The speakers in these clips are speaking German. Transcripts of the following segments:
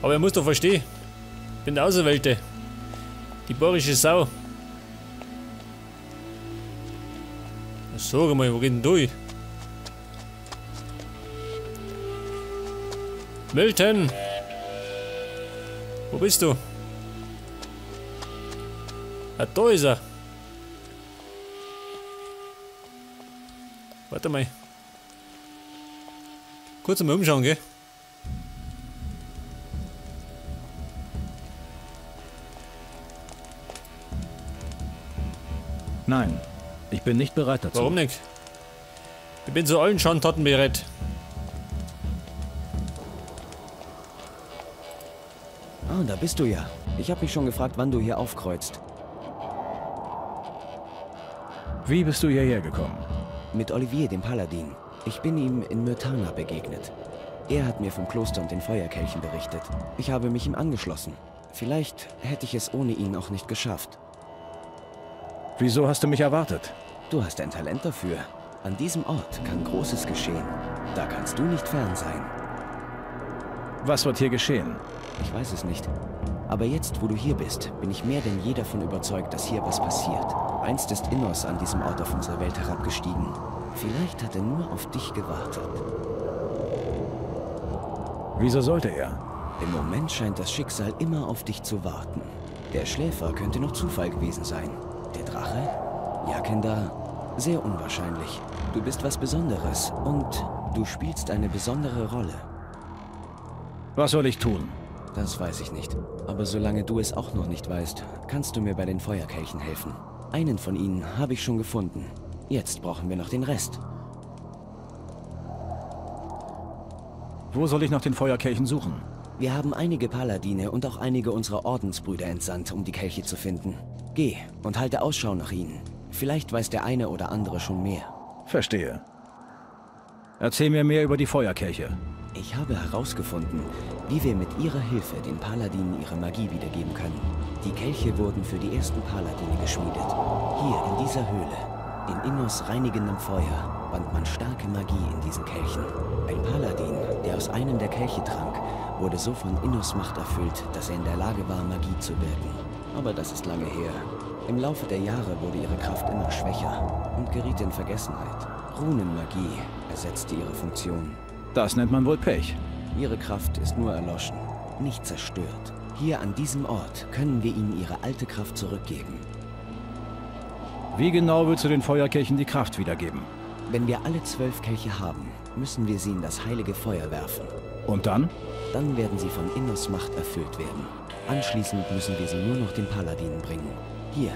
Aber er muss doch verstehen. Ich bin der Auserwählte. Die bayerische Sau. Sag mal, wo geht denn du? Milton! Wo bist du? Ah, da ist er. Warte mal. Kurz mal umschauen, gell? Nein, ich bin nicht bereit dazu. Warum nicht? Ich bin zu allen Schandtaten bereit. Ah, da bist du ja. Ich habe mich schon gefragt, wann du hier aufkreuzt. Wie bist du hierher gekommen? Mit Olivier, dem Paladin. Ich bin ihm in Myrtana begegnet. Er hat mir vom Kloster und den Feuerkelchen berichtet. Ich habe mich ihm angeschlossen. Vielleicht hätte ich es ohne ihn auch nicht geschafft. Wieso hast du mich erwartet? Du hast ein Talent dafür. An diesem Ort kann Großes geschehen. Da kannst du nicht fern sein. Was wird hier geschehen? Ich weiß es nicht. Aber jetzt, wo du hier bist, bin ich mehr denn je davon überzeugt, dass hier was passiert. Einst ist Innos an diesem Ort auf unsere Welt herabgestiegen. Vielleicht hat er nur auf dich gewartet. Wieso sollte er? Im Moment scheint das Schicksal immer auf dich zu warten. Der Schläfer könnte noch Zufall gewesen sein. Der Drache? Jakenda? Sehr unwahrscheinlich. Du bist was Besonderes und du spielst eine besondere Rolle. Was soll ich tun? Das weiß ich nicht. Aber solange du es auch noch nicht weißt, kannst du mir bei den Feuerkelchen helfen. Einen von ihnen habe ich schon gefunden. Jetzt brauchen wir noch den Rest. Wo soll ich nach den Feuerkelchen suchen? Wir haben einige Paladine und auch einige unserer Ordensbrüder entsandt, um die Kelche zu finden. Geh und halte Ausschau nach ihnen. Vielleicht weiß der eine oder andere schon mehr. Verstehe. Erzähl mir mehr über die Feuerkelche. Ich habe herausgefunden, wie wir mit ihrer Hilfe den Paladinen ihre Magie wiedergeben können. Die Kelche wurden für die ersten Paladine geschmiedet. Hier in dieser Höhle, in Innos reinigendem Feuer, band man starke Magie in diesen Kelchen. Ein Paladin, der aus einem der Kelche trank, wurde so von Innos Macht erfüllt, dass er in der Lage war, Magie zu wirken. Aber das ist lange her. Im Laufe der Jahre wurde ihre Kraft immer schwächer und geriet in Vergessenheit. Runenmagie ersetzte ihre Funktion. Das nennt man wohl Pech. Ihre Kraft ist nur erloschen, nicht zerstört. Hier an diesem Ort können wir ihnen ihre alte Kraft zurückgeben. Wie genau willst du den Feuerkelchen die Kraft wiedergeben? Wenn wir alle 12 Kelche haben, müssen wir sie in das heilige Feuer werfen. Und dann? Dann werden sie von Innos Macht erfüllt werden. Anschließend müssen wir sie nur noch den Paladinen bringen. Hier,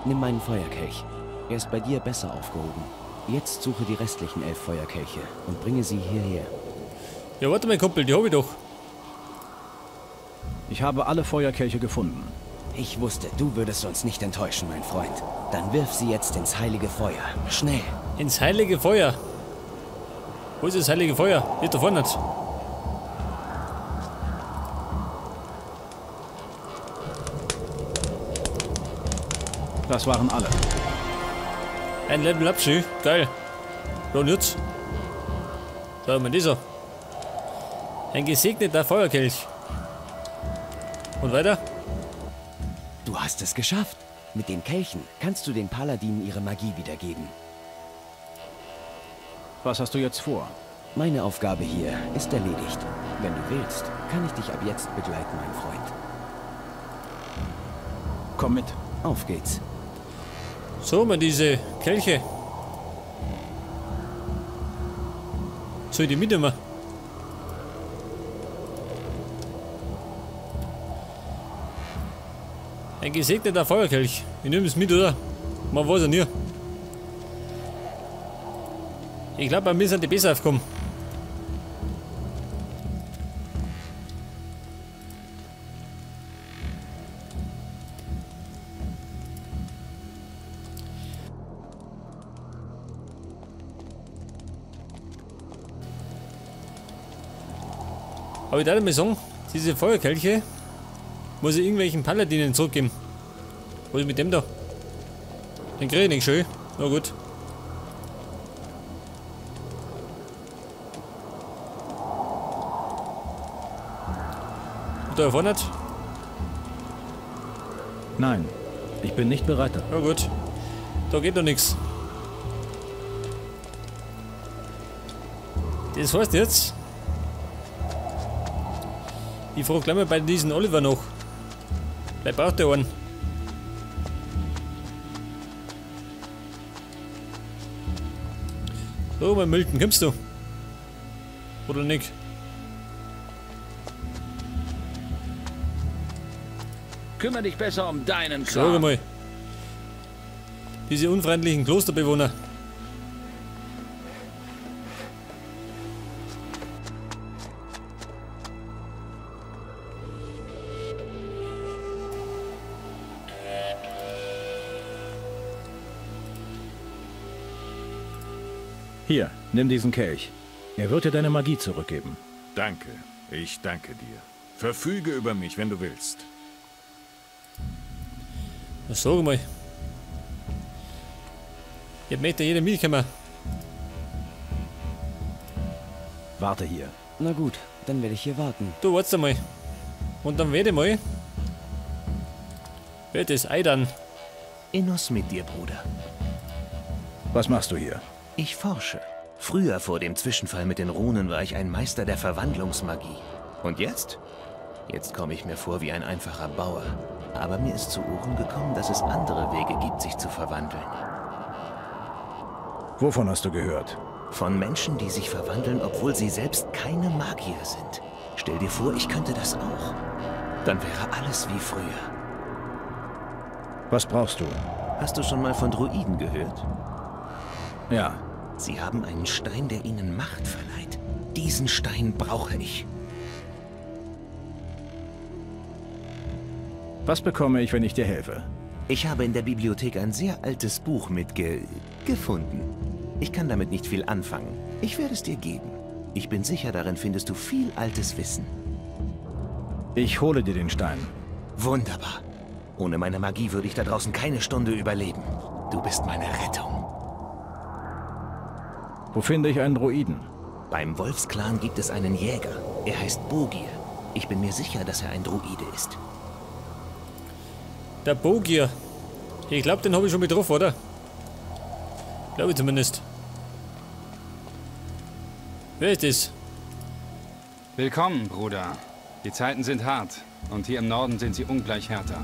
nimm meinen Feuerkelch. Er ist bei dir besser aufgehoben. Jetzt suche die restlichen 11 Feuerkelche und bringe sie hierher. Ja, warte mal, Kumpel, die hab ich doch. Ich habe alle Feuerkelche gefunden. Ich wusste, du würdest uns nicht enttäuschen, mein Freund. Dann wirf sie jetzt ins heilige Feuer. Schnell. Ins heilige Feuer. Wo ist das heilige Feuer? Ist da vorne. Das waren alle. Ein Level Up, schön. Geil. Und jetzt? Da haben wir dieser. Ein gesegneter Feuerkelch. Und weiter? Du hast es geschafft. Mit den Kelchen kannst du den Paladinen ihre Magie wiedergeben. Was hast du jetzt vor? Meine Aufgabe hier ist erledigt. Wenn du willst, kann ich dich ab jetzt begleiten, mein Freund. Komm mit. Auf geht's. So, mal diese Kelche. Soll ich die mitnehmen? Ein gesegneter Feuerkelch. Ich nehme es mit, oder? Man weiß ja nie. Ich glaube, bei mir sind die besser aufgekommen. Aber ich darf mal sagen, diese Feuerkelche muss ich irgendwelchen Paladinen zurückgeben. Was ist mit dem da? Den kriege ich nicht schön. Na gut. Da vorne nicht? Nein, ich bin nicht bereit dafür. Ja gut. Da geht doch nichts. Das heißt jetzt, ich frage gleich mal bei diesen Oliver noch. Vielleicht braucht der einen. So, mein Milton, kommst du? Oder nicht? Kümmere dich besser um deinen Sag mal. Diese unfreundlichen Klosterbewohner. Hier, nimm diesen Kelch. Er wird dir deine Magie zurückgeben. Danke, ich danke dir. Verfüge über mich, wenn du willst. Sag mal. Jetzt möchte jeder mitkommen. Warte hier. Na gut, dann werde ich hier warten. Du wartest einmal. Und dann werde mal. Wird das Ei dann. Innos mit dir, Bruder. Was machst du hier? Ich forsche. Früher, vor dem Zwischenfall mit den Runen, war ich ein Meister der Verwandlungsmagie. Und jetzt? Jetzt komme ich mir vor wie ein einfacher Bauer. Aber mir ist zu Ohren gekommen, dass es andere Wege gibt, sich zu verwandeln. Wovon hast du gehört? Von Menschen, die sich verwandeln, obwohl sie selbst keine Magier sind. Stell dir vor, ich könnte das auch. Dann wäre alles wie früher. Was brauchst du? Hast du schon mal von Druiden gehört? Ja. Sie haben einen Stein, der ihnen Macht verleiht. Diesen Stein brauche ich. Was bekomme ich, wenn ich dir helfe? Ich habe in der Bibliothek ein sehr altes Buch gefunden. Ich kann damit nicht viel anfangen. Ich werde es dir geben. Ich bin sicher, darin findest du viel altes Wissen. Ich hole dir den Stein. Wunderbar. Ohne meine Magie würde ich da draußen keine Stunde überleben. Du bist meine Rettung. Wo finde ich einen Druiden? Beim Wolfsklan gibt es einen Jäger. Er heißt Bogier. Ich bin mir sicher, dass er ein Druide ist. Der Bogier. Ich glaube, den habe ich schon mit drauf, oder? Glaube ich zumindest. Wer ist das? Willkommen, Bruder. Die Zeiten sind hart und hier im Norden sind sie ungleich härter.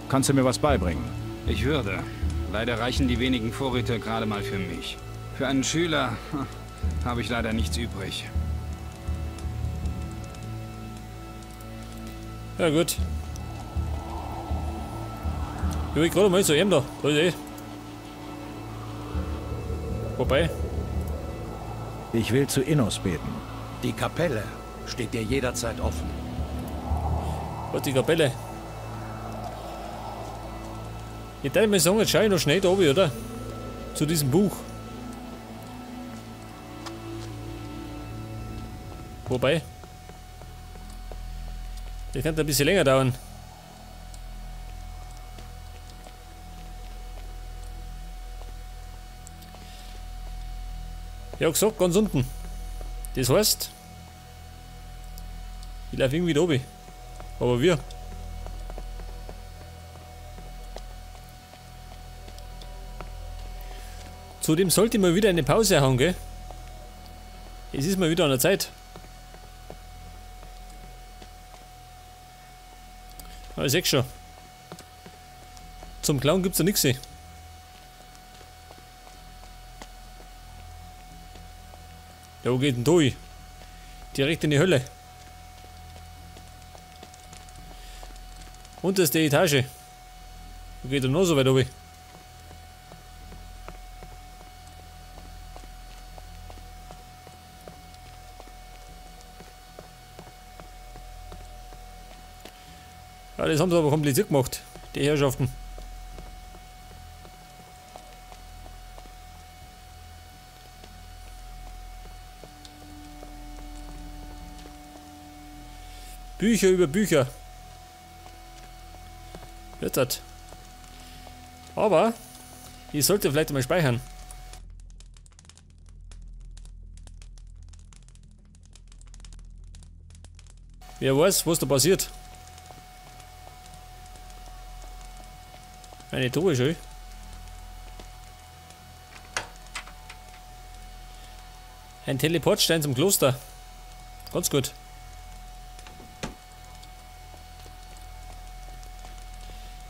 Kannst du mir was beibringen? Ich würde. Leider reichen die wenigen Vorräte gerade mal für mich. Für einen Schüler habe ich leider nichts übrig. Ja gut. Ja, ich gerade mal so eben da. Da ist eh. Wobei. Ich will zu Innos beten. Die Kapelle steht dir jederzeit offen. Was die Kapelle? Ich würde mal sagen, jetzt schaue ich noch schnell da oben, oder? Zu diesem Buch. Wobei. Das kann ein bisschen länger dauern. Ja, gesagt, ganz unten. Das heißt, ich laufe irgendwie da oben. Aber wir. Zudem sollte ich mal wieder eine Pause haben, gell? Es ist mal wieder an der Zeit. Aber ich seh's schon. Zum Klauen gibt's ja nichts. Ja, wo geht denn da hin? Direkt in die Hölle. Unterste Etage. Wo geht er noch so weit oben? Ja, das haben sie aber kompliziert gemacht, die Herrschaften. Bücher über Bücher. Jetzt hat. Aber ich sollte vielleicht mal speichern. Wer weiß, was da passiert. Eine Truhe schön. Ein Teleportstein zum Kloster. Ganz gut.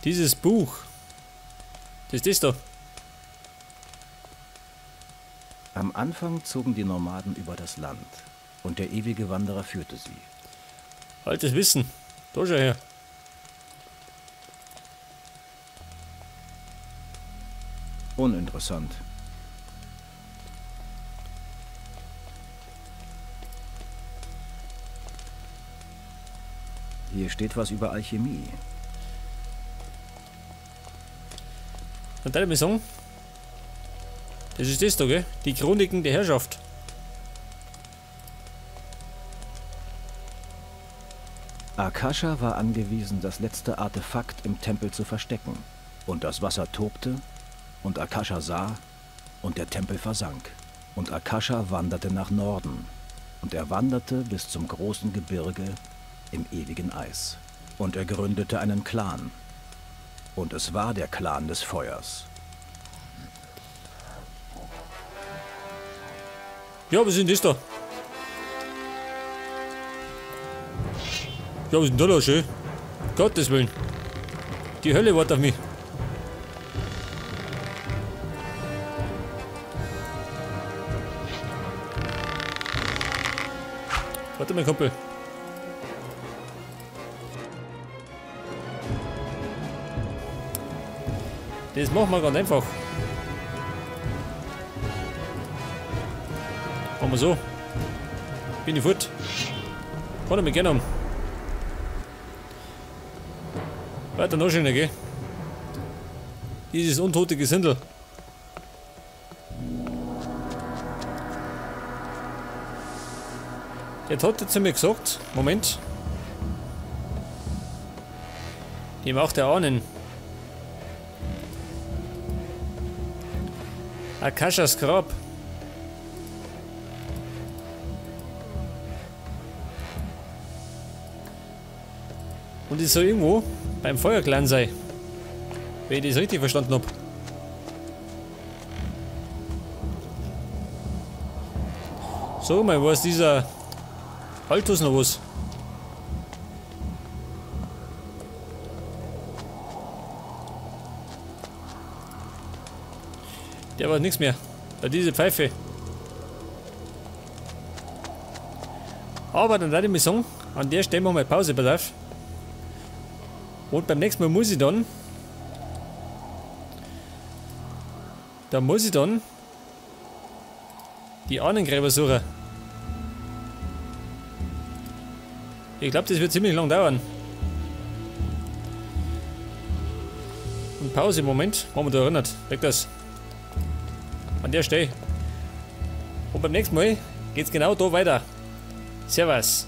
Dieses Buch. Das ist das da. Am Anfang zogen die Nomaden über das Land und der ewige Wanderer führte sie. Altes Wissen. Da schau her. Uninteressant. Hier steht was über Alchemie. Und dann mir sagen, das ist das da, gell? Die Chroniken der Herrschaft. Akasha war angewiesen, das letzte Artefakt im Tempel zu verstecken. Und das Wasser tobte, und Akasha sah, und der Tempel versank. Und Akasha wanderte nach Norden, und er wanderte bis zum großen Gebirge im ewigen Eis. Und er gründete einen Clan. Und es war der Clan des Feuers. Ja, was ist denn das da? Ja, was ist denn da schön? Gottes Willen. Die Hölle wartet auf mich. Warte mal, Kumpel. Das machen wir ganz einfach. Machen wir so. Bin ich fort. Kann ich mich gerne haben. Weiter noch schöner, gell? Dieses untote Gesindel. Jetzt hat er zu mir gesagt, Moment. Die macht er ahnen. Akashas Grab. Und ich soll irgendwo beim Feuerclan sein. Wenn ich das richtig verstanden habe. So, mal, wo ist dieser Altus noch was? Der war nichts mehr. Da diese Pfeife. Aber dann werde ich mir sagen, an der Stelle machen wir Pause, pass auf. Und beim nächsten Mal muss ich dann. Da muss ich dann die Ahnengräber suchen. Ich glaube, das wird ziemlich lang dauern. Und Pause, Moment, haben wir da erinnert. Weg das. An der Stelle. Und beim nächsten Mal geht's genau da weiter. Servus.